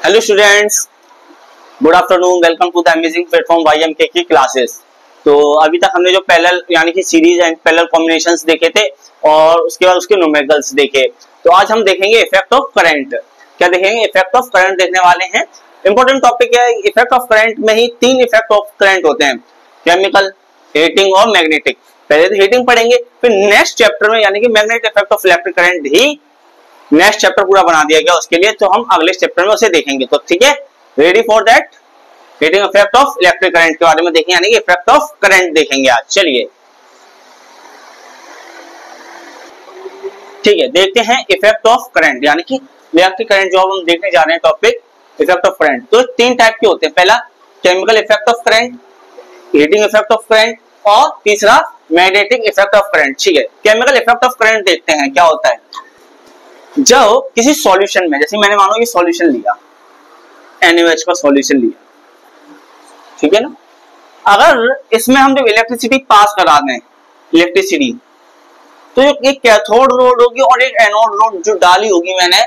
Hello students, good afternoon. Welcome to the amazing platform YMK की classes. तो अभी तक हमने जो पैरेलल यानी कि सीरीज एंड पैरेलल कॉम्बिनेशंस देखे थे और उसके बाद उसके न्यूमेरिकल्स देखे। तो आज हम देखेंगे इफेक्ट ऑफ करंट। क्या देखेंगे? इफेक्ट ऑफ करंट देखने वाले हैं। इंपॉर्टेंट टॉपिक है। इफेक्ट ऑफ करंट में ही तीन इफेक्ट ऑफ करंट होते हैं, केमिकल, हीटिंग और मैग्नेटिक। पहले तो हीटिंग पढ़ेंगे, फिर नेक्स्ट चैप्टर में यानी कि magnetic effect of electric current he next chapter पूरा बना दिया गया उसके लिए, तो हम अगले चैप्टर में उसे देखेंगे। तो ठीक है, ready for that. Heating effect of electric current के बारे में देखेंगे, यानी कि इफेक्ट ऑफ करंट देखेंगे आज। चलिए ठीक है, देखते हैं इफेक्ट ऑफ करंट यानी कि इलेक्ट्रिक करंट जो हम देखने जा रहे हैं टॉपिक इफेक्ट ऑफ करंट। तो तीन टाइप के होते हैं, पहला chemical effect of current, heating effect of current और तीसरा मैग्नेटिक इफेक्ट ऑफ करंट। ठीक है, केमिकल इफेक्ट ऑफ करंट देखते हैं क्या होता है। जब किसी सॉल्यूशन में, जैसे मैंने मानो ये सॉल्यूशन लिया, NaOH का सॉल्यूशन लिया, ठीक है ना, अगर इसमें हम जब इलेक्ट्रिसिटी पास करा दें, इलेक्ट्रिसिटी, तो एक कैथोड रोड होगी और एक एनोड रोड जो डाली होगी मैंने,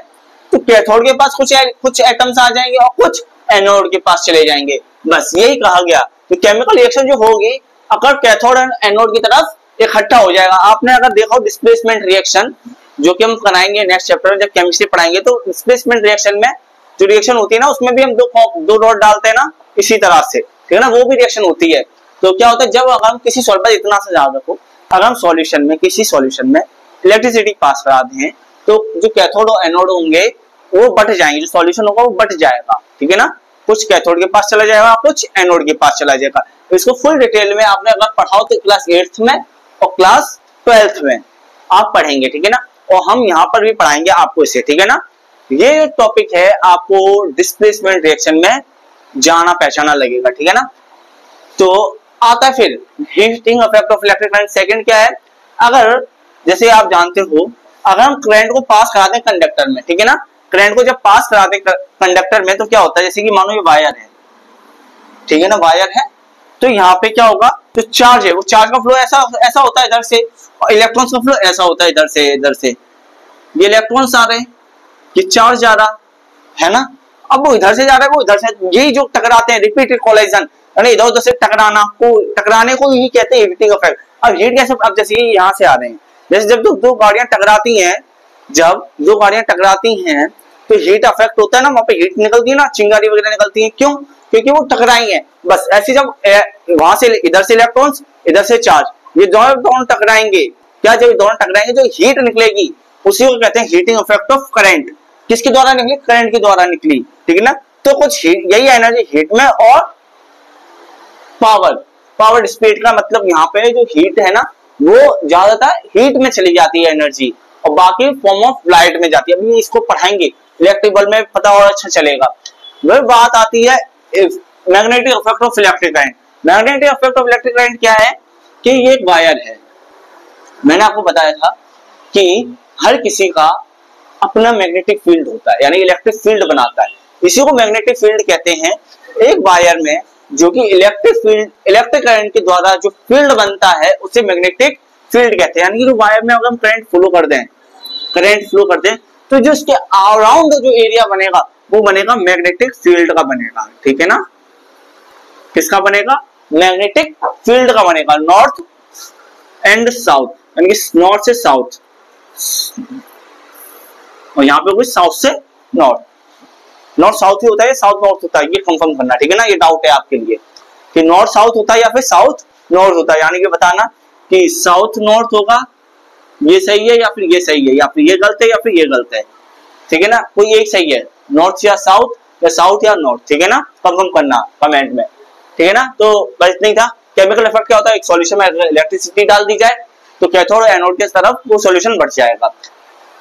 तो कैथोड के पास कुछ एटम्स आ जाएंगे और कुछ एनोड के पास चले जाएंगे। बस यही कहा गया। तो केमिकल रिएक्शन जो होगी, अगर कैथोड एंड एनोड की तरफ इकट्ठा हो जाएगा। आपने अगर देखो डिस्प्लेसमेंट रिएक्शन जो कि हम कराएंगे नेक्स्ट चैप्टर में, जब केमिस्ट्री पढ़ाएंगे, तो डिस्प्लेसमेंट रिएक्शन में जो रिएक्शन होती है ना, उसमें भी हम दो रॉड डालते हैं ना, इसी तरह से, ठीक है ना, वो भी रिएक्शन होती है। तो क्या होता है, जब अगर हम किसी सॉल्यूशन, इतना सा याद रखो, अगर हम सॉल्यूशन में, किसी सॉल्यूशन में इलेक्ट्रिसिटी पास करा दें, तो जो कैथोड और एनोड होंगे वो बट जाएंगे, जो सॉल्यूशन होगा वो बट जाएगा, ठीक है ना। कुछ कैथोड के पास चला जाएगा, कुछ एनोड के पास चला जाएगा। तो इसको फुल डिटेल में आपने अगर पढ़ाओ तो क्लास 8th में और क्लास 12th में आप पढ़ेंगे, ठीक है ना। और हम यहाँ पर भी पढ़ाएंगे आपको इसे, ठीक है ना। ये टॉपिक है, आपको डिस्प्लेसमेंट रिएक्शन में जाना पहचाना लगेगा, ठीक है ना। तो आता है फिर heating effect of electric current. Second क्या है, अगर जैसे आप जानते हो, अगर हम करंट को पास कराते हैं कंडक्टर में, ठीक है ना, करंट को जब पास कराते हैं कंडक्टर में, तो क्या होता है, जैसे कि मानो ये वायर है, ठीक है ना, वायर है, तो यहाँ पे क्या होगा, जो चार्ज है वो चार्ज का फ्लो ऐसा होता है इधर से, और इलेक्ट्रॉन्स का फ्लो ऐसा होता है इधर से। ये इलेक्ट्रॉन्स आ रहे हैं, ये चार्ज जा रहा है ना, अब वो इधर से जा रहा है, वो इधर से, यही जो टकराते हैं, रिपीटेड कोलिजन, यानी इधर उधर से टकराने को ही कहते हैं हीटिंग इफेक्ट। अब हीट कैसे, अब जैसे यहाँ से आ रहे हैं, जैसे जब दो गाड़ियां टकराती हैं, जब दो गाड़ियां टकराती हैं तो हीट अफेक्ट होता है ना, वहां पे हीट निकलती है ना, चिंगारी वगैरह निकलती है। क्यों? क्योंकि वो टकराई है। बस ऐसे जब वहां से इधर से इलेक्ट्रॉन्स, इधर से चार्ज, ये दोनों टकराएंगे, क्या जब दोनों टकराएंगे जो हीट निकलेगी उसी को कहते हैं हीटिंग इफेक्ट ऑफ करंट। किसके द्वारा निकली? करंट के द्वारा निकली, ठीक है ना। तो कुछ यही एनर्जी हीट में, और पावर स्पीड का मतलब यहाँ पे जो हीट है ना, वो ज्यादातर हीट में चली जाती है एनर्जी, और बाकी फॉर्म ऑफ लाइट में जाती है। अभी इसको पढ़ाएंगे, इलेक्ट्रिक बल्ब में पता और अच्छा चलेगा। वह बात आती है magnetic effect of electric current. Magnetic effect of electric current क्या है कि ये एक वायर है। मैंने आपको बताया था कि हर किसी का अपना मैग्नेटिक फील्ड होता है, यानी इलेक्ट्रिक फील्ड बनाता है, इसी को मैग्नेटिक फील्ड कहते हैं। एक वायर में जो कि इलेक्ट्रिक करंट के द्वारा जो फील्ड बनता है उसे मैग्नेटिक फील्ड कहते हैं। यानी कि जो वायर में अगर हम करंट फ्लो कर दें तो जो उसके अराउंड जो एरिया बनेगा वो बनेगा मैग्नेटिक फील्ड का बनेगा, ठीक है ना। किसका बनेगा? मैग्नेटिक फील्ड का बनेगा। नॉर्थ एंड साउथ, यानी कि नॉर्थ से साउथ, और यहाँ पे कुछ साउथ से नॉर्थ, नॉर्थ साउथ ही होता है, साउथ नॉर्थ होता है, ये कंफर्म करना, ठीक है ना। ये डाउट है आपके लिए कि नॉर्थ साउथ होता है या फिर साउथ नॉर्थ होता है, यानी कि बताना कि साउथ नॉर्थ होगा, ये सही है या फिर ये सही है, या फिर ये गलत है या फिर ये गलत है, ठीक है ना। कोई एक सही है, नॉर्थ या साउथ या नॉर्थ, ठीक है ना। कंफर्म करना कमेंट में, ठीक है ना। तो बस इतना ही था। केमिकल इफेक्ट क्या होता है, एक सॉल्यूशन में इलेक्ट्रिसिटी डाल दी जाए तो कैथोड और एनोड के तरफ वो सॉल्यूशन बढ़ जाएगा।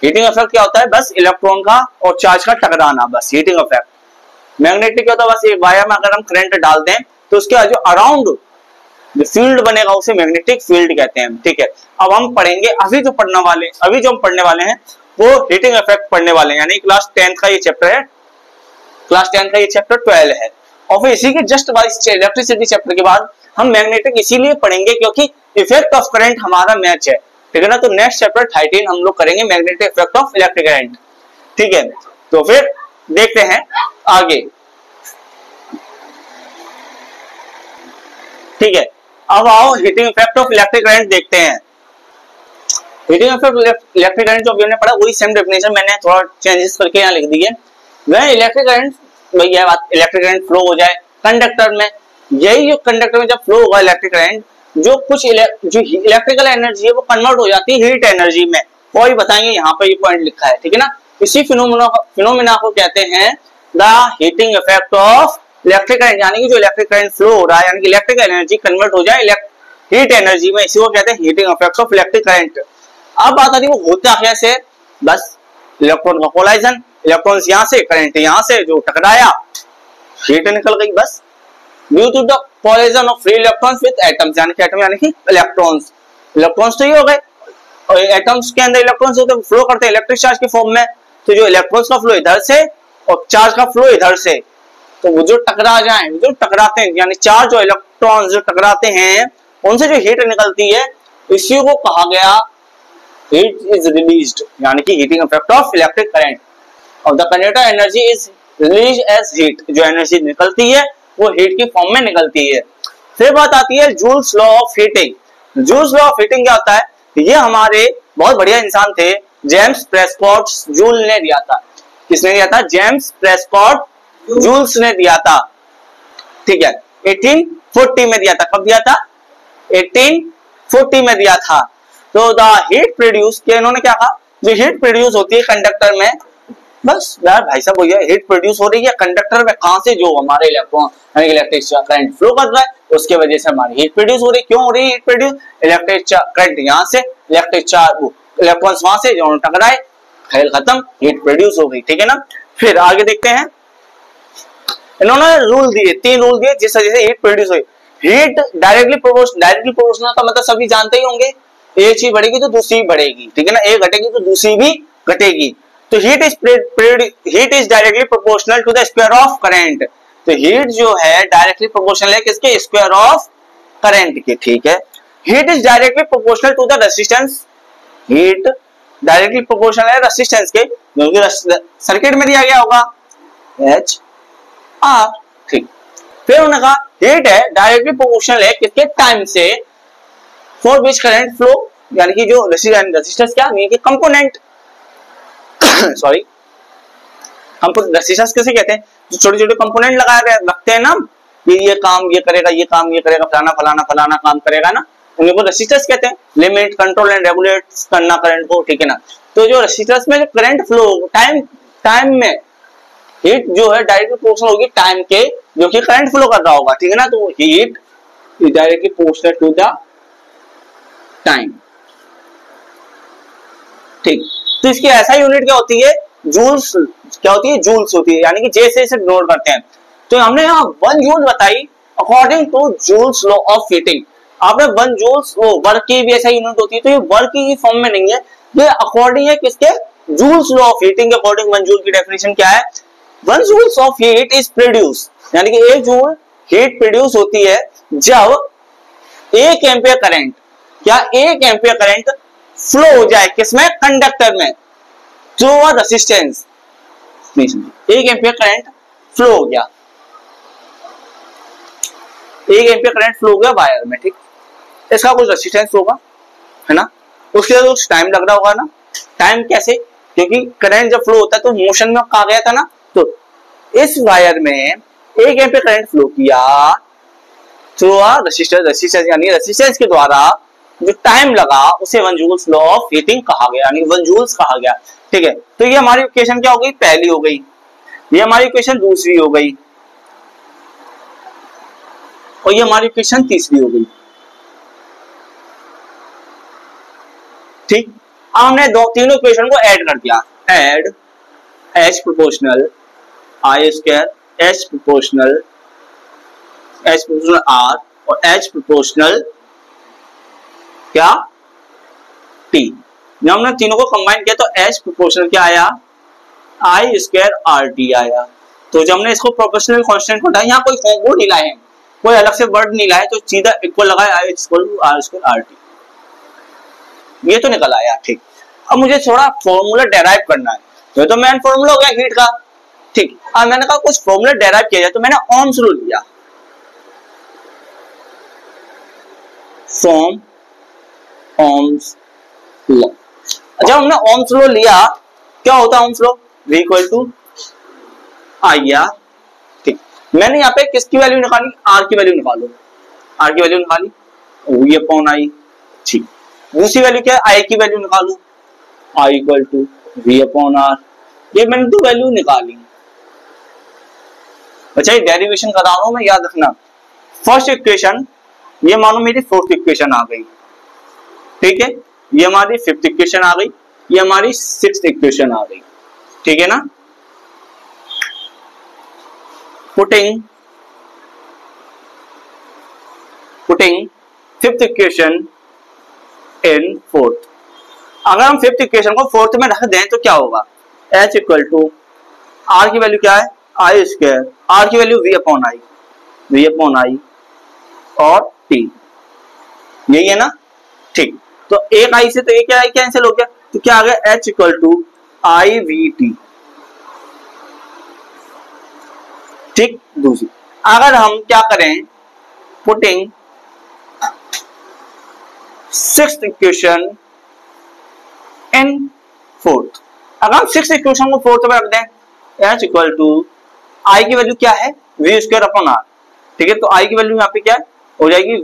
हीटिंग इफेक्ट क्या होता है, बस इलेक्ट्रॉन का और चार्ज का टकराना, बस हीटिंग इफेक्ट। मैग्नेटिक क्या होता है, बस एक वायर में अगर हम करंट डाल दें तो उसके जो अराउंड जो फील्ड बनेगा उसे मैग्नेटिक फील्ड कहते हैं, ठीक है। अब हम पढ़ेंगे, अभी जो हम पढ़ने वाले हैं वो हीटिंग इफेक्ट पढ़ने वाले हैं, यानी क्लास 10 का ये चैप्टर है, क्लास 10 का ये चैप्टर 12 है। और फिर इसी के जस्ट बाद इलेक्ट्रिसिटी चैप्टर के बाद हम मैग्नेटिक इसीलिए पढ़ेंगे क्योंकि इफेक्ट ऑफ करंट हमारा मैच है, ठीक है ना। तो नेक्स्ट चैप्टर 13 हम लोग करेंगे magnetic effect of electric current, ठीक है। तो फिर देखते हैं आगे, ठीक है। अब आओ heating effect of electric current देखते हैं। हीटिंग इफेक्ट इलेक्ट्रिक करंट जो अभी हमने पढ़ा वही सेम डेफिनेशन मैंने थोड़ा चेंजेस करके यहाँ लिख दी है। वह इलेक्ट्रिक करंट, भैया बात इलेक्ट्रिक करंट फ्लो हो जाए कंडक्टर में, यही जो कंडक्टर में जब फ्लो होगा इलेक्ट्रिक करंट, जो कुछ जो इलेक्ट्रिकल एनर्जी है वो कन्वर्ट हो जाती है हीट एनर्जी में। कोई बताएंगे, यहाँ पे ये पॉइंट लिखा है, ठीक है ना। इसी फिनोमेना को कहते हैं the heating effect of electric current, यानी कि जो इलेक्ट्रिक करंट फ्लो हो रहा है, यानी कि इलेक्ट्रिक एनर्जी कन्वर्ट हो जाए हीट एनर्जी में, इसी को कहते हैं heating effect of electric current. अब बात आती है वो होता कैसे, बस इलेक्ट्रॉन का कोलाइजन, इलेक्ट्रॉन्स यहाँ से, करंट यहाँ से जो टकराया, हीट निकल गई बस। Due to the collision of free electrons with atoms, यानी कि एटम यानी कि इलेक्ट्रॉन्स, इलेक्ट्रॉन्स तो ये हो गए और एटम्स के अंदर इलेक्ट्रॉन्स होते हैं, फ्लो करते हैं इलेक्ट्रिक चार्ज के फॉर्म में। तो जो इलेक्ट्रॉन्स का फ्लो इधर से और चार्ज का फ्लो इधर से, तो वो जो टकरा जाए, जो टकराते हैं, यानी चार्ज और इलेक्ट्रॉन्स जो टकराते हैं उनसे जो हीट निकलती है, इसी को कहा गया हीट इज रिलीज्ड, यानी कि heating effect of electric current. और the conductor energy is release as heat, जो एनर्जी निकलती है वो हीट की फॉर्म में निकलती है। फिर बात आती है joules law of heating. Joules law of heating क्या होता है, ये हमारे बहुत बढ़िया इंसान थे जेम्स प्रेस्कॉट जूल ने दिया था। किसने दिया था? जेम्स प्रेस्कॉट जूल्स ने दिया था, ठीक है। 1840 में दिया था। कब दिया था? 1840 में दिया था। तो द हीट प्रोड्यूस किया इन्होंने, क्या कहा, जो हीट प्रोड्यूस होती है कंडक्टर में, बस यार भाई साहब भैया हीट प्रोड्यूस हो रही है कंडक्टर में, कहां से? जो हमारे इलेक्ट्रॉन यानी इलेक्ट्रिक करंट फ्लो कर रहा है उसके वजह से हमारी हीट प्रोड्यूस हो रही है। क्यों हो रही है हीट प्रोड्यूस? इलेक्ट्रिक करंट यहाँ से, इलेक्ट्रिक चार्ज इलेक्ट्रॉन्स वहां से जो टकराए, खेल खत्म, हीट प्रोड्यूस हो गई, ठीक है ना। फिर आगे देखते हैं, इन्होंने रूल दिए, 3 रूल दिए जिस वजह से हीट प्रोड्यूस हुई। हीट डायरेक्टली प्रोपोर्शनल का मतलब सभी जानते ही होंगे, एक चीज बढ़ेगी तो दूसरी बढ़ेगी, ठीक है ना, एक घटेगी तो दूसरी भी घटेगी। तो heat is directly proportional to the square of current. तो हीट जो है डायरेक्टली प्रोपोर्शनल है किसके? स्क्वायर ऑफ करंट के, ठीक है। Heat is directly proportional to the resistance, heat directly proportional है रेजिस्टेंस के, जो कि सर्किट में दिया गया होगा एच आर, ठीक। फिर उन्होंने कहा हीट है डायरेक्टली प्रोपोर्शनल है किसके? टाइम से, फॉर विच करंट फ्लो, यानी कि जो रेजिस्टेंस क्या है कि कंपोनेंट सॉरी रेजिस्टेंस किसे कहते हैं? जो छोटे छोटे कंपोनेंट लगाए गए रखते हैं ना, ये काम ये करेगा, ये काम ये करेगा, फलाना फलाना फलाना काम करेगा ना, उन्हीं को रेजिस्टेंस कहते हैं। लिमिट, कंट्रोल एंड रेगुलेट करना करंट को, ठीक है ना। तो जो रेजिस्टेंस में जो करंट फ्लो टाइम में हीट जो है डायरेक्टली प्रोपोर्शनल होगी टाइम के, जो कि करंट फ्लो कर रहा होगा, ठीक है ना। तो heat is directly proportional to the time, ठीक। तो इसकी ऐसा यूनिट क्या होती है? जूल्स, क्या होती है? जूल्स होती है, यानी कि जे से इसे डिनोट करते हैं। तो हमने यहाँ 1 जूल बताई according to Joule's law of heating. आपने 1 जूल्स, वो वर्क की भी ऐसा यूनिट होती है, तो ये वर्क की फॉर्म में नहीं है, ये अकॉर्डिंग है किसके? जूल्स लॉ ऑफ हीटिंग के अकॉर्डिंग 1 जूल की डेफिनेशन क्या है? 1 joules of heat is produce, यानी कि 1 जूल हीट प्रोड्यूस होती है जब 1 एम्पियर करंट, क्या 1 एम्पियर करंट फ्लो हो जाए किसमें? कंडक्टर में, जो रेजिस्टेंस, 1 एम्पियर करंट फ्लो हो गया, 1 एम्पियर करंट फ्लो हो गया वायर में, ठीक। इसका कुछ रेजिस्टेंस होगा, है ना, उसके लिए कुछ टाइम लग रहा होगा ना। टाइम कैसे? क्योंकि करंट जब फ्लो होता है तो मोशन में कहा गया था ना, तो इस वायर में 1 एम्पियर करंट फ्लो किया थ्रू रेजिस्टेंस, यानी रेजिस्टेंस के द्वारा जो टाइम लगा उसे 1 जूल्स लॉ ऑफ हीटिंग कहा गया, यानी 1 जूल्स कहा गया, ठीक है। तो ये हमारी इक्वेशन क्या हो गई? पहली हो गई। ये हमारी इक्वेशन दूसरी हो गई और ये हमारी इक्वेशन तीसरी हो गई, ठीक। अब हमने तीनों इक्वेशन को ऐड कर दिया, add H proportional I square, H proportional R और H प्रोपोर्शनल क्या? T। जब हमने तीनों को कंबाइन किया तो H प्रोपोर्शनल क्या आया? I स्क्वायर RT आया। तो जब हमने इसको प्रोपोर्शनल कांस्टेंट को हटाया, यहाँ कोई वो नहीं लाए हैं, कोई अलग से वर्ड नहीं लाए, तो सीधा इक्वल लगाया I equal to R square RT, ये तो निकल आया, ठीक। अब मुझे थोड़ा फॉर्मूला डेराइव करना है, तो मेन फॉर्मूला हो गया हीट का, ठीक। अब मैंने कहा कुछ फॉर्मूला डेराइव किया जाए, तो मैंने ओम्स लॉ लिया, फ्रॉम ओम्स लॉ। जब हमने ओम्स लॉ लिया, क्या होता है Ohm's law? V equal to I R. ठीक, मैंने यहाँ पे किसकी वैल्यू निकाली? आर की वैल्यू निकालो, आर की वैल्यू निकाली V अपॉन आई। ठीक, दूसरी वैल्यू क्या है? आई की वैल्यू निकालो, I equal to V upon R. ये मैंने दो वैल्यू निकाली। अच्छा, ये डेरिवेशन करा रहा हूं मैं, याद रखना। फर्स्ट इक्वेशन ये मानो मेरी फोर्थ इक्वेशन आ गई, ठीक है, ये हमारी फिफ्थ इक्वेशन आ गई, ये हमारी सिक्स्थ इक्वेशन आ गई, ठीक है ना। Putting fifth equation in fourth. अगर हम फिफ्थ इक्वेशन को फोर्थ में रख दें तो क्या होगा? H इक्वल टू आर की वैल्यू क्या है? आई स्क्वायर, आर की वैल्यू V अपॉन आई और T, यही है ना। ठीक, तो एक आई से तो एक आई कैंसिल हो गया, तो क्या आ गया? H equal to I V T. ठीक, दूसरी अगर हम क्या करें, putting sixth equation in fourth. अगर हम सिक्स्थ इक्वेशन को फोर्थ में रख दें, H इक्वल टू आई की वैल्यू क्या है? V square upon R. ठीक है, तो आई की वैल्यू यहाँ पे क्या हो जाएगी?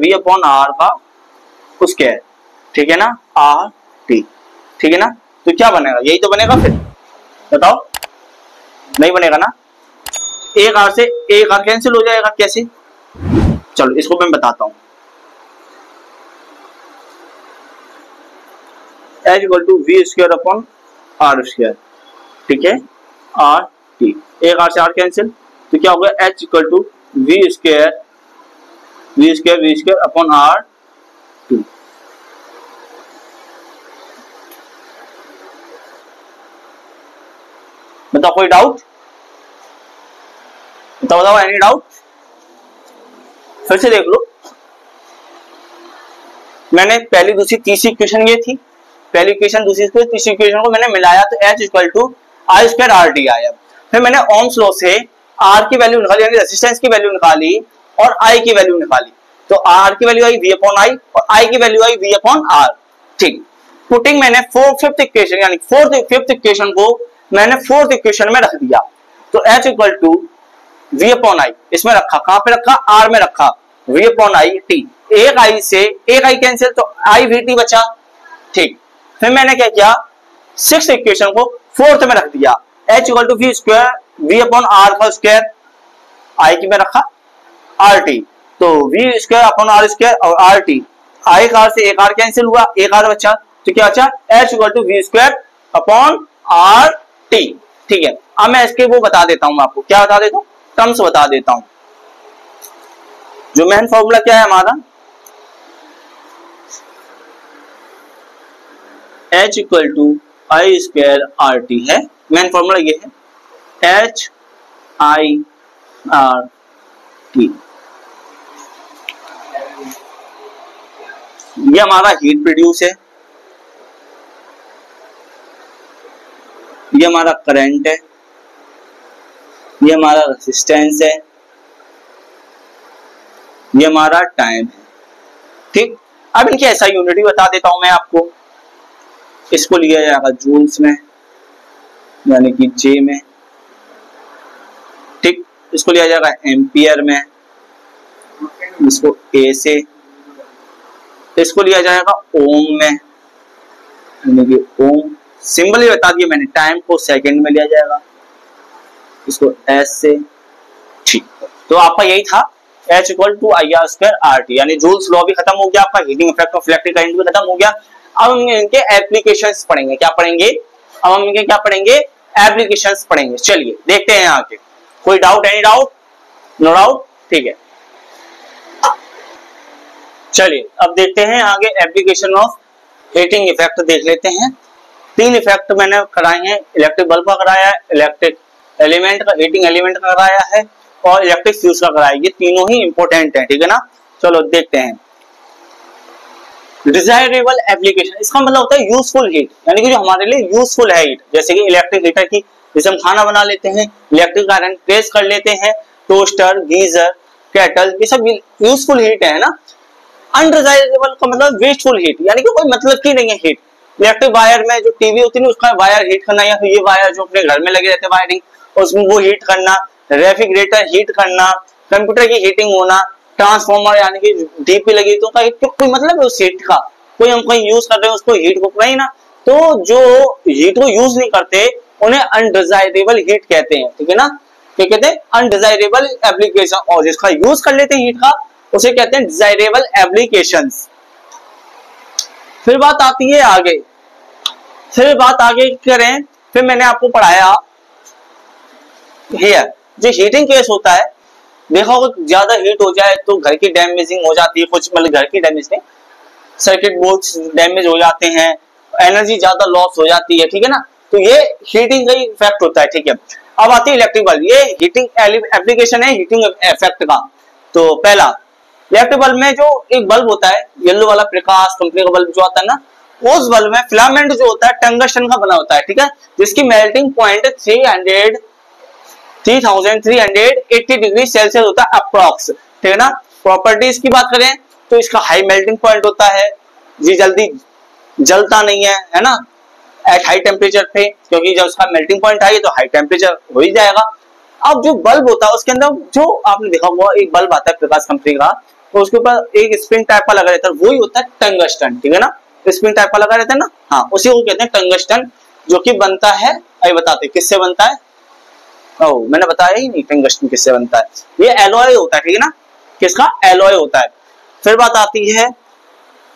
V अपॉन आर का स्क्वायर, ठीक है ना, आर टी। ठीक है ना, तो क्या बनेगा? यही तो बनेगा। फिर बताओ, नहीं बनेगा ना। एक आर से एक आर कैंसिल हो जाएगा, कैसे? चलो इसको मैं बताता हूं। H equal to V square upon R square, ठीक है, आर टी। एक आर से आर कैंसिल, तो क्या हो गया? H equal to V square upon R T. बताओ कोई डाउट? बताओ एनी डाउट? फिर से देख लो। मैंने पहली दूसरी तीसरी इक्वेशन ये थी, पहली इक्वेशन दूसरी इक्वेशन तीसरी इक्वेशन को मैंने मिलाया तो H equal to I square R T आया। फिर मैंने ओम्स लॉ से आर की वैल्यू निकाली, यानी रेजिस्टेंस की वैल्यू निकाली और आई की वैल्यू निकाली, तो आर की वैल्यू आई V अपॉन आई और आई की वैल्यू आई V अपॉन आर। ठीक, पुटिंग मैंने फिफ्थ इक्वेशन यानी फिफ्थ इक्वेशन को मैंने फोर्थ इक्वेशन में रख दिया, तो H equal to V upon I इसमें रखा, कहां पे रखा? आर में रखा, V अपॉन आई टी। एक आई से एक आई कैंसिल, तो आई वी टी बचा। ठीक, फिर मैंने क्या किया? सिक्स्थ इक्वेशन को फोर्थ में रख दिया, H equal to V upon R का स्क्वायर, आई की में रखा आर टी, तो V square upon R square और आर टी। आई का से एक आर कैंसिल हुआ, एक आर बचा, तो क्या बचा? H equal to V square upon R T. ठीक है, अब मैं इसके वो बता देता हूं, आपको क्या बता देता हूं, टर्म्स बता देता हूं। जो मेन फॉर्मूला क्या है हमारा? H equal to I square R T है, मेन फॉर्मूला ये है, H आई आर टी। ये हमारा हीट प्रोड्यूस है, ये हमारा करंट है, ये हमारा रेजिस्टेंस है, ये हमारा टाइम है। ठीक, अब इनकी ऐसा यूनिट बता देता हूं मैं आपको। इसको लिया जाएगा जूल्स में, यानी कि J में। ठीक, इसको लिया जाएगा एम्पियर में, इसको A से। इसको लिया जाएगा ओम में, यानी कि ओम। सिंबल ही बता दिया मैंने, टाइम को सेकंड में लिया जाएगा, इसको S से। ठीक, तो आपका यही था, H equal to I R square R T, यानी जूल्स लॉ भी खत्म हो गया, आपका heating effect of electric current भी खत्म हो गया। अब हम इनके एप्लीकेशंस पढ़ेंगे। क्या पढ़ेंगे? अब हम इनके क्या पढ़ेंगे? एप्लीकेशंस पढ़ेंगे। चलिए देखते हैं आगे। कोई doubt? Any doubt? No doubt? ठीक है, चलिए अब देखते हैं आगे एप्लीकेशन ऑफ हीटिंग इफेक्ट देख लेते हैं। तीन इफेक्ट मैंने कराए हैं, इलेक्ट्रिक बल्ब का कराया है, इलेक्ट्रिक एलिमेंट का, हीटिंग एलिमेंट का कराया है और इलेक्ट्रिक फ्यूज का कराया है। ये तीनों ही इंपॉर्टेंट है, ठीक है ना। चलो देखते हैं। डिजायरेबल एप्लीकेशन, इसका मतलब होता है यूजफुल हीट, यानी कि जो हमारे लिए यूजफुल है हीट, जैसे कि इलेक्ट्रिक हीटर की जैसे हम खाना बना लेते हैं, इलेक्ट्रिक आयरन प्रेस कर लेते हैं, टोस्टर, गीजर, केटल, ये सब यूजफुल हीट है ना। अनडिजायरेबल का मतलब वेस्टफुल हीट, यानी कि कोई मतलब की नहीं है हीट। इलेक्ट्रिक वायर में जो टीवी होती है उसका वायर हीट करना, या फिर ये वायर जो अपने घर में लगे रहते हैं वायरिंग, उसमें वो हीट करना, रेफ्रिजरेटर हीट करना, कंप्यूटर की हीटिंग होना, ट्रांसफार्मर यानी कि डीपी लगी तो कोई मतलब है उस हीट का, कोई हम कहीं यूज कर रहे हैं उसको हीट को नहीं ना। तो जो हीट को यूज नहीं करते उन्हें अनडिजायरेबल हीट कहते हैं, ठीक है ना। क्या कहते हैं? Undesirable application. और जिसका यूज कर लेते हैं हीट का उसे कहते हैं डिजायरेबल एप्लीकेशंस। फिर बात आती है आगे, करें, फिर मैंने आपको पढ़ाया हियर जो हीटिंग केस होता है, देखो ज्यादा हीट हो जाए तो घर की डैमेजिंग हो जाती है, कुछ मतलब घर की डैमेज नहीं, सर्किट बोर्ड्स डैमेज हो जाते हैं, एनर्जी ज्यादा लॉस हो जाती है, ठीक है ना। तो ये हीटिंग का इफेक्ट होता है, ठीक है। अब आती है इलेक्ट्रिक बल्ब, ये हीटिंग एप्लीकेशन है हीटिंग इफेक्ट का। तो पहला इलेक्ट्रिक बल्ब में जो एक बल्ब होता है येलो वाला प्रकाश कंपनी का बल्ब जो आता है ना, उस बल्ब में फिलामेंट जो होता है टंगस्टन का बना होता है, ठीक है, जिसकी मेल्टिंग पॉइंट 3380 डिग्री सेल्सियस होता है अप्रॉक्स, ठीक है ना। प्रॉपर्टीज की बात करें तो इसका हाई मेल्टिंग पॉइंट होता है, ये जल्दी जलता नहीं है ना, एट हाई टेम्परेचर पे, क्योंकि जब उसका मेल्टिंग पॉइंट है तो हाई टेम्परेचर हो ही जाएगा। अब जो बल्ब होता है उसके अंदर जो आपने देखा हुआ एक बल्ब आता है प्रकाश कंपनी का, तो उसके ऊपर एक स्प्रिंग टाइप का लगा रहता है, वही होता है टंगस्टन, ठीक है ना। स्प्रिंग टाइप का लगा रहता है ना, हाँ, उसी को कहते हैं टंगस्टन, जो कि बनता है, अभी बताते किससे बनता है। मैंने बताया ही नहीं टंगस्टन किससे बनता है, ये एलॉय होता है, ठीक है ना, किसका एलॉय होता है। फिर बात आती है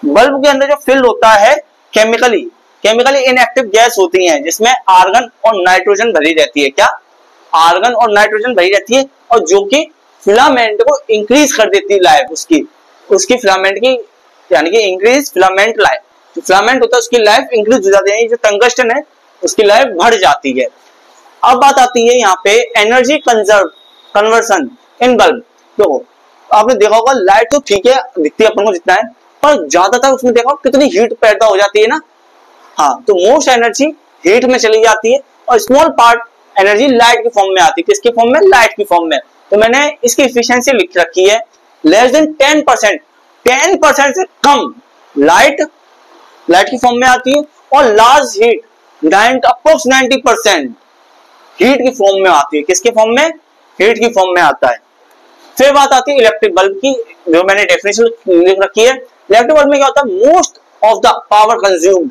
बल्ब के अंदर जो फिल होता है केमिकली इनएक्टिव गैस होती है, जिसमें आर्गन और नाइट्रोजन भरी रहती है, क्या आर्गन और नाइट्रोजन भरी रहती है, और जो कि फिलामेंट को इंक्रीज कर देती है लाइफ उसकी फिलामेंट की, यानी कि इंक्रीज फिलामेंट लाइफ, जो फिलामेंट होता है उसकी लाइफ इंक्रीज हो जाती है, जो टंगस्टन है उसकी लाइफ बढ़ जाती है। अब बात आती है यहाँ पे एनर्जी कन्वर्सन इन बल्ब। देखो आपने देखा होगा लाइट तो ठीक है दिखती है अपन को जितना है, पर ज्यादातर उसमें देखा कितनी हीट पैदा हो जाती है ना, हाँ, तो मोस्ट एनर्जी हीट में चली जाती है और स्मॉल पार्ट एनर्जी लाइट की फॉर्म में आती है। किसकी फॉर्म में? लाइट की फॉर्म में। तो मैंने इसकी एफिशिएंसी लिख रखी है लेस देन 10%, 10% से कम लाइट की फॉर्म में आती है, और लार्ज हीट अप्रोक्स 90% हीट की फॉर्म में आती है। किसके फॉर्म में? हीट की फॉर्म में आता है। फिर बात आती है इलेक्ट्रिक बल्ब की, जो मैंने डेफिनेशन लिख रखी है। इलेक्ट्रिक बल्ब में क्या होता है? Most of the power consumed,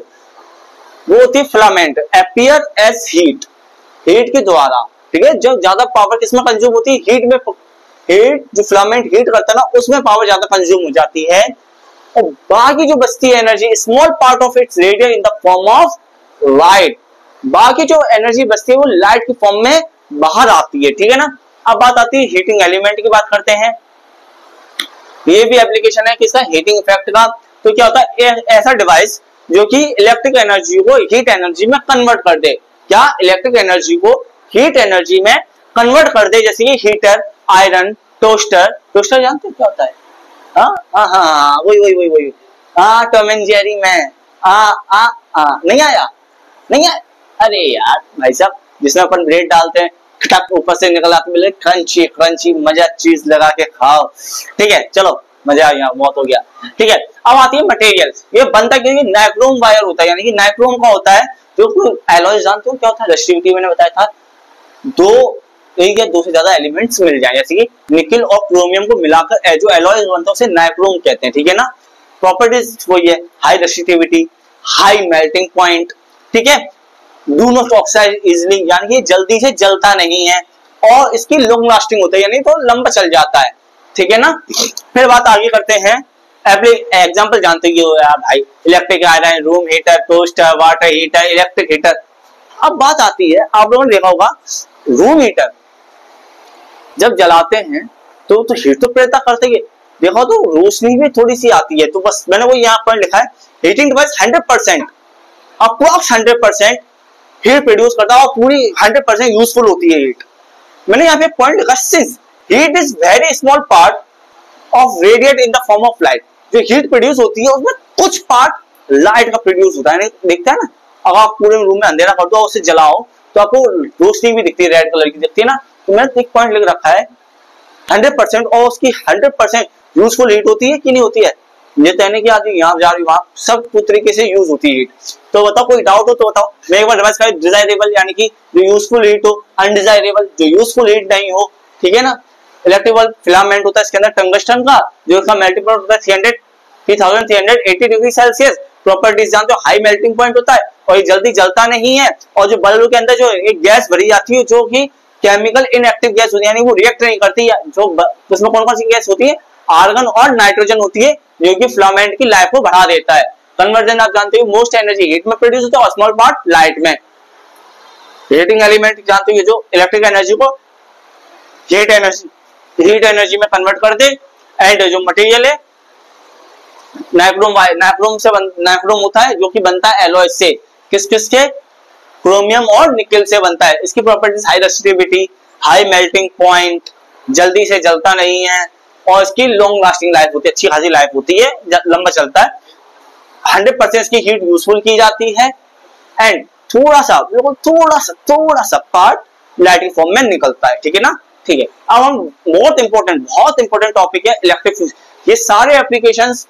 वो होती है फिलामेंट अपीयर एज हीट के द्वारा, ठीक है। जो ज्यादा पावर किसमें कंज्यूम होती है? हीट में। हीट जो फिलामेंट हीट करता है ना, उसमें पावर ज्यादा कंज्यूम हो जाती है, और बाकी जो बचती है energy small part of its radiate in the form of light, बाकी जो एनर्जी बचती है वो लाइट की फॉर्म में बाहर आती है, ठीक है ना। अब बात आती है हीटिंग एलिमेंट की, बात करते हैं। ये भी एप्लीकेशन है किसका? हीटिंग इफेक्ट का। तो क्या होता है? ऐसा डिवाइस जो कि इलेक्ट्रिक एनर्जी को हीट एनर्जी में कन्वर्ट कर दे। क्या? इलेक्ट्रिक एनर्जी को हीट एनर्जी में कन्वर्ट कर दे, जैसे कि हीटर, आयरन, टोस्टर जानते हो क्या होता है? हाँ, वही टॉम एंड जेरी में नहीं आया। अरे यार भाई साहब, जिसमें अपन ब्रेड डालते हैं, खटक ऊपर से निकल आते, मिले क्रंची मजा, चीज लगा के खाओ, ठीक है। चलो मजा आ गया, बहुत हो गया, ठीक है। अब आती है मटेरियल। ये बनता क्योंकि नाइक्रोम वायर होता है, यानी कि नाइक्रोम का होता है, जो एलॉय जानते हो क्या होता है? रेसिस्टिविटी मैंने बताया था, एक या दो से ज्यादा एलिमेंट्स मिल जाए, जैसे कि निकल और क्रोमियम को मिलाकर जो एलॉय बनता है उसे नाइक्रोम कहते हैं, ठीक है ना। प्रॉपर्टीज वही है, high resistivity, high melting point, ठीक है, डू नॉट ऑक्साइड इजिली, यानी कि जल्दी से जलता नहीं है, और इसकी लॉन्ग लास्टिंग होता है, यानी तो लंबा चल जाता है, ठीक है ना। फिर बात आगे करते हैं, एग्जांपल जानते हो यार भाई, electric iron, room heater, toaster, water heater, electric heater. अब बात आती है, आप लोगों ने देखा होगा रूम हीटर जब जलाते हैं तो हीट तो पैदा करते ही, देखो तो रोशनी भी थोड़ी सी आती है, तो बस मैंने वो यहाँ पर लिखा है, heating device 100% approx 100% heat produce करता है, और पूरी 100% यूजफुल होती है हीट। मैंने यहाँ पे पॉइंट लिखा, since heat is very small part of radiate in the form of light, जो हीट प्रोड्यूस होती है उसमें कुछ पार्ट लाइट का प्रोड्यूस होता है। देखता है ना, अगर आप पूरे रूम में अंधेरा कर दो और उसे जलाओ तो आपको रोशनी भी दिखती है, रेड कलर की दिखती है ना। तो मैंने एक पॉइंट लिख रखा है 100%, और उसकी 100% यूजफुल हीट होती है कि नहीं होती है। ये कहने की आदमी यहाँ जा रही वहां सब तरीके से यूज होती है हीट। तो बताओ कोई डाउट हो तो बताओ। मैं एक बार डिवाइस का डिजायरेबल यानी कि जो यूजफुल हीट हो, अनडिजायरेबल जो यूजफुल हीट नहीं हो, ठीक है ना। इलेक्ट्रिक बल्ब फिलामेंट होता है इसके अंदर टंगस्टन का, जो इसका मेल्टिंग पॉइंट होता है 3380 डिग्री सेल्सियस। प्रॉपर्टीज जानते हो, हाई मेल्टिंग पॉइंट होता है और ये जल्दी जलता नहीं है। और जो बल्ब के अंदर जो एक गैस भरी जाती है जो कि केमिकल इनएक्टिव गैस होती है, यानी वो रिएक्ट नहीं करती है। जो उसमें कौन कौन सी गैस होती है, आर्गन और नाइट्रोजन होती है, जो कि फिलामेंट की लाइफ को बढ़ा देता है। कन्वर्जन आप जानते हो मोस्ट एनर्जी हीट में प्रोड्यूस होता है और स्मॉल पार्ट लाइट में। हीटिंग एलिमेंट जानते हो, जो इलेक्ट्रिक एनर्जी को हीट एनर्जी में कन्वर्ट कर दे। एंड जो मटेरियल है नाइक्रोम होता है जो कि बनता है एलॉय से, किस के, क्रोमियम और निकेल से बनता है। इसकी properties high resistivity, high melting point, जल्दी से जलता नहीं है और इसकी लॉन्ग लास्टिंग लाइफ होती है, अच्छी खासी लाइफ होती है, लंबा चलता है। 100% इसकी हीट यूजफुल की जाती है। एंड थोड़ा सा पार्ट लाइटिंग फॉर्म में निकलता है, ठीक है ना। ठीक है, अब हम बहुत इंपॉर्टेंट टॉपिक है इलेक्ट्रिक फ्यूज। ये सारे एप्लीकेशंस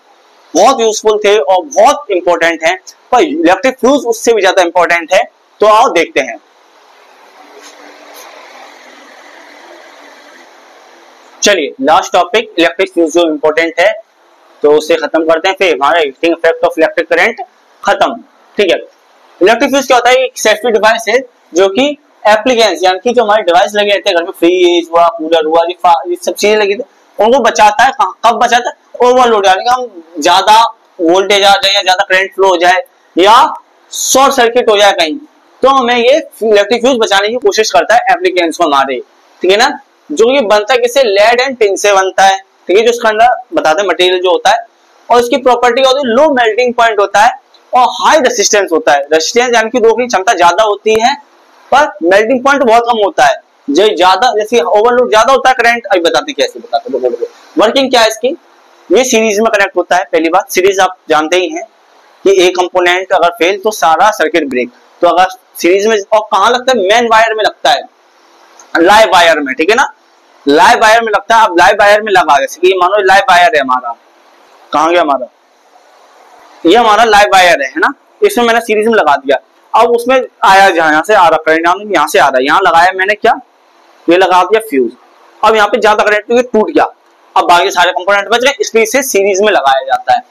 बहुत यूजफुल थे और बहुत इंपॉर्टेंट हैं, पर इलेक्ट्रिक फ्यूज उससे भी ज्यादा इंपॉर्टेंट है। तो आओ देखते हैं। चलिए लास्ट टॉपिक इलेक्ट्रिक फ्यूज जो इंपॉर्टेंट है तो उसे खत्म करते हैं, फिर हमारा heating effect of electric current खत्म। ठीक है, इलेक्ट्रिक फ्यूज क्या होता है, एक सेफ्टी डिवाइस है जो कि एप्लीकेंस यानी कि जो हमारे डिवाइस लगे रहते हैं घर में, फ्रिज हुआ, कूलर हुआ, ये सब चीजें लगी थी, उनको बचाता है। कब बचाता है, ओवरलोड यानी कि हम ज्यादा वोल्टेज आ जाए या ज्यादा करंट फ्लो हो जाए या शॉर्ट सर्किट हो जाए कहीं, तो हमें ये इलेक्ट्रिक फ्यूज बचाने की कोशिश करता है एप्लीकेंस को हमारे, ठीक है ना। जो ये बनता है किससे, लेड एंड टिन से बनता है, ठीक है। जो इसका अंदर बताते हैं मटेरियल जो होता है, और इसकी प्रॉपर्टी होती है लो मेल्टिंग पॉइंट होता है और हाई रेसिस्टेंस होता है। रेसिस्टेंस यानी कि रोकने की क्षमता ज्यादा होती है पर मेल्टिंग पॉइंट बहुत कम होता है। जो ज्यादा जैसे ओवरलोड ज्यादा होता है करंट, अभी बताते कैसे, बताते वर्किंग क्या है इसकी। ये सीरीज में कनेक्ट होता है। पहली बात, सीरीज आप जानते ही हैं कि एक कंपोनेंट अगर फेल तो सारा सर्किट ब्रेक। तो अगर सीरीज में, और कहाँ लगता है, मेन वायर में लगता है, लाइव वायर में, ठीक है ना। लाइव वायर में लगता है। अब लाइव वायर में लगा, जैसे कि मानो लाइव वायर है हमारा, कहाँ गया हमारा, ये हमारा लाइव वायर है ना, इसमें मैंने सीरीज में लगा दिया। अब उसमें आया, जहां यहाँ से आ रहा करंट, यहाँ से आ रहा है, यहाँ लगाया मैंने क्या, ये लगा दिया फ्यूज। अब यहाँ पे ज्यादा करंट टूट गया, अब बाकी सारे कंपोनेंट बच गए, इसलिए इसे सीरीज में लगाया जाता है,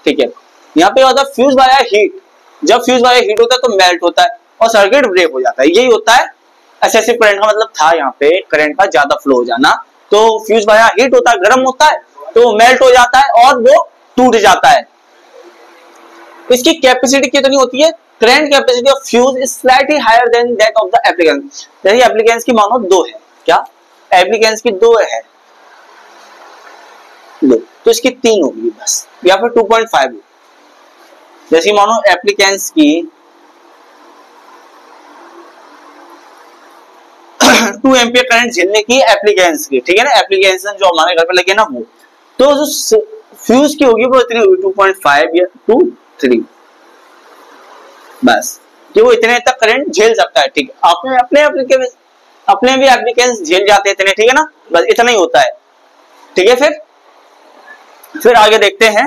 ठीक है। यहाँ पे होता है फ्यूज वायर हीट। जब फ्यूज वायर हीट होता है तो मेल्ट होता है और सर्किट ब्रेक हो जाता है। यही होता है एक्सेसिव करंट का मतलब, था यहाँ पे करंट का ज्यादा फ्लो हो जाना। तो फ्यूज वायर हीट होता है, गर्म होता है तो मेल्ट हो जाता है और वो टूट जाता है। इसकी कैपेसिटी कितनी होती है, current capacity of fuse is slightly higher than that of the appliances. जैसे एप्लीकेंस की मानो 2 है, क्या एप्लीकेंस की 2 है, तो इसकी 3 होगी बस, या फिर 2.5। जैसे मानो एप्लीकेंस की 2 एम्पियर करंट झेलने की एप्लीकेंस की, ठीक है ना, एप्लीकेंस जो हमारे घर पे लगे ना वो, तो जो फ्यूज की होगी वो इतनी होगी 2.5 या 2-3 बस, कि वो इतने तक करंट झेल सकता है, ठीक है। आपने अपने भी एप्लीकेंस झेल जाते हैं इतने, ठीक है ना, बस इतना ही होता है, ठीक है। फिर आगे देखते हैं।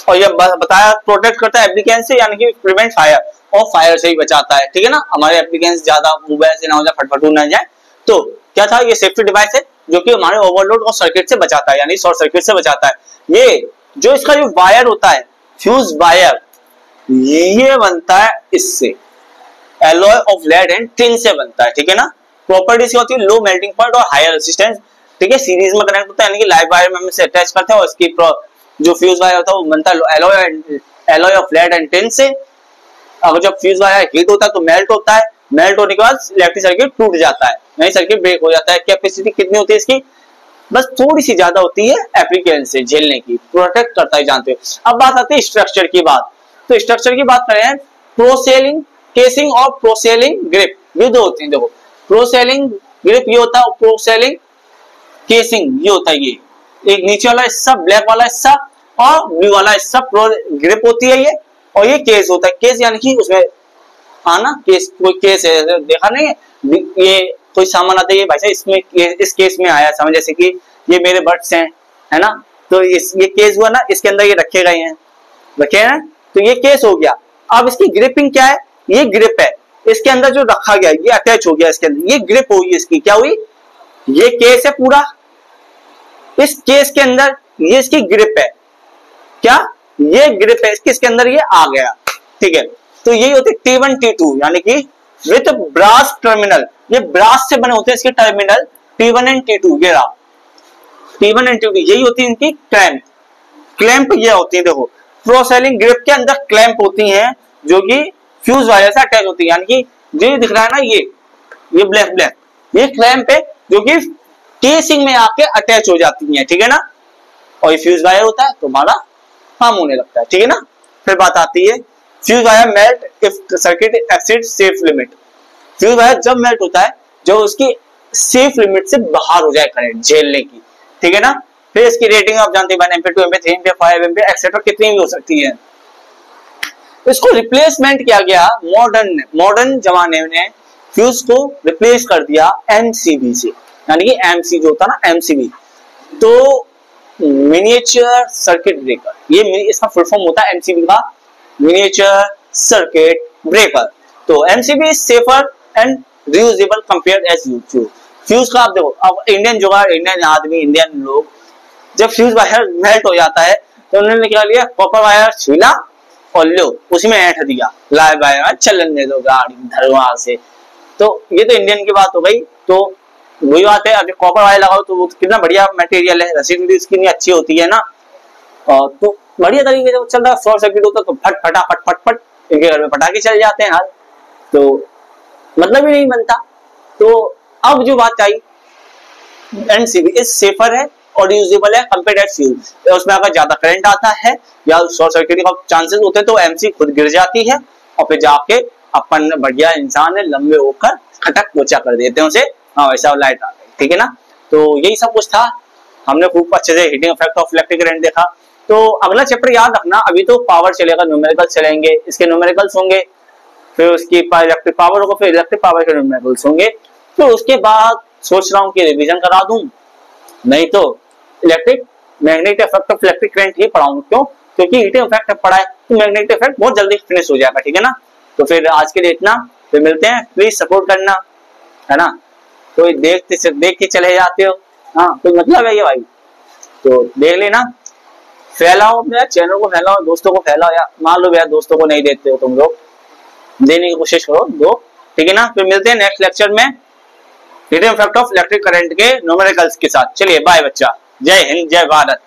और ये बताया प्रोटेक्ट करता है एप्लीकेंस से, यानी कि प्रिवेंट फायर, और फायर से ही बचाता है, ठीक है ना। हमारे एप्लीकेंस ज्यादा वैसे ना हो जाए, फटफटू ना जाए। तो क्या था, ये सेफ्टी डिवाइस है जो कि हमारे ओवरलोड और सर्किट से बचाता है, यानी शॉर्ट सर्किट से बचाता है। ये जो इसका जो वायर होता है, फ्यूज वायर, ये बनता है इससे, alloy of lead and tin से बनता है, ठीक है ना। प्रॉपर्टीज क्या होती है, लो मेल्टिंग पॉइंट और हायर रेजिस्टेंस, ठीक है। सीरीज में कनेक्ट होता है, यानी कि लाइव वायर में हम इसे अटैच करते हैं और इसकी जो फ्यूज वायर होता है वो बनता है alloy of lead and tin से। अगर जब फ्यूज वायर हीट होता है तो मेल्ट होता है, मेल्ट होने के बाद इलेक्ट्रिक सर्किट टूट जाता है, यानी सर्किट ब्रेक हो जाता है। कैपेसिटी कितनी होती है इसकी, बस थोड़ी सी ज्यादा होती है एप्लीकेंस से झेलने की, प्रोटेक्ट करता है, जानते हो। अब बात आती है स्ट्रक्चर की बात। तो स्ट्रक्चर की बात करें, प्रोसेलिंग केसिंग और प्रोसेलिंग ग्रिप, ये 2 होती है। देखो, प्रोसेलिंग ग्रिप ये होता है, प्रोसेलिंग केसिंग ये होता है। ये एक नीचे वाला हिस्सा, ब्लैक वाला हिस्सा और ब्लू वाला हिस्सा ग्रिप होती है ये, और ये केस होता है। केस यानी कि उसमें हाँ ना, केस कोई केस है, देखा नहीं है, ये कोई सामान आता है, ये भाई साहब इसमें इस केस में आया सामान, जैसे कि ये मेरे बर्ड्स हैं, है ना, तो ये केस हुआ ना, इसके अंदर ये रखे गए हैं, रखे हैं ना, तो ये केस हो गया। अब इसकी ग्रिपिंग क्या है, ये ग्रिप है, इसके अंदर जो रखा गया ये अटैच हो गया इसके अंदर, ये ग्रिप होगी इसकी, क्या हुई, ये केस है पूरा, इस केस के अंदर ये इसकी ग्रिप है, क्या ये ग्रिप है इसकी, इसके अंदर ये आ गया, ठीक है। तो यही होती है T1 T2 यानी कि विथ ब्रास टर्मिनल, ये ब्रास से बने होते हैं इसके टर्मिनल T1 एंड T2, ये रहा T1 एंड T2, यही होती है इनकी क्लैंप। क्लैंप ये होती है, देखो प्रोसेलिंग ग्रिप के अंदर क्लैंप होती हैं जो कि फ्यूज वायर से अटैच होती है, यानी कि जो दिख रहा है ना ये ब्लैक ब्लैक, ये क्लैंप है जो कि केसिंग में आके अटैच हो जाती है, ठीक है ना, और ये फ्यूज वायर होता है तो हमारा काम होने लगता है, ठीक है ना। फिर बात आती है fuse wire melt if circuit exceeds safe limit. Fuse wire जब मेल्ट होता है जब उसकी सेफ लिमिट से बाहर हो जाए करंट झेलने की, ठीक है ना। फिर इसकी रेटिंग आप जानते हैं 1 ampere 2 ampere 3 ampere 5 ampere etcetera कितनी भी हो सकती है। इसको रिप्लेसमेंट किया गया मॉडर्न जमाने में, फ्यूज को रिप्लेस कर दिया एमसीबी से, यानी कि एमसी जो होता है ना एमसीबी, तो मिनिएचर सर्किट ब्रेकर, ये इसका फुल फॉर्म होता है एमसीबी का, मिनिएचर सर्किट ब्रेकर। तो MCB is safer and reusable compared as use. Fuse का आप देखो, अब इंडियन आदमी, इंडियन लोग जब फ्यूज वायर मेल्ट हो जाता है तो उन्होंने क्या लिया, कॉपर वायर छीला और लो उसमें ऐंठ दिया, लाइव वायर चलने दो गाड़ी धरवा से, तो ये तो इंडियन की बात हो गई। तो वही बात है, अगर कॉपर वायर लगाओ तो वो कितना बढ़िया मटेरियल है, रेसिस्टिविटी इसकी नहीं अच्छी होती है ना, तो बढ़िया तरीके से चल रहा है। शॉर्ट सर्किट होता तो फट फटा फट फट फट इनके घर में पटाखे चल जाते हैं हाल, तो मतलब ही नहीं बनता। तो अब जो बात आई, एमसीबी इज सेफर है और यूजेबल है कंपेयर्ड टू फ्यूज। उसमें अगर ज्यादा करंट आता है या शॉर्ट सर्किट का चांसेस होते हैं तो एमसी खुद गिर जाती है और फिर जाके अपन बढ़िया इंसान है लंबे होकर खटक पोचा कर देते हैं उसे, हाँ वैसा लाइट आ गई, ठीक है ना। तो यही सब कुछ था, हमने खूब अच्छे से heating effect of electric current देखा। तो अगला चैप्टर याद रखना, अभी तो पावर चलेगा, न्यूमेरिकल्स चलेंगे, इसके न्यूमेरिकल्स होंगे, फिर उसकी इलेक्ट्रिक पावर होगा, फिर इलेक्ट्रिक पावर के न्यूमेरिकल्स होंगे, फिर उसके बाद सोच रहा हूँ कि रिवीजन करा दूं, नहीं तो electric magnetic effect of electric current ही पढ़ाऊं, क्यों, क्योंकि हीटिंग इफेक्ट पढ़ा है तो मैग्नेटिक इफेक्ट बहुत जल्दी फिनिश हो जाएगा, ठीक है ना। तो फिर आज के लिए इतना, फिर मिलते हैं, प्लीज सपोर्ट करना, है ना। तो देख के चले जाते हो, हाँ कोई मतलब है ये भाई, तो देख लेना, फैलाओ अपने चैनल को, फैलाओ दोस्तों को, फैलाओ यार, मान लो यार दोस्तों को नहीं देते हो तुम लोग, देने की कोशिश करो दो, ठीक है ना। फिर मिलते हैं नेक्स्ट लेक्चर में heating effect of electric current के न्यूमेरिकल्स के साथ। चलिए बाय बच्चा, जय हिंद जय भारत।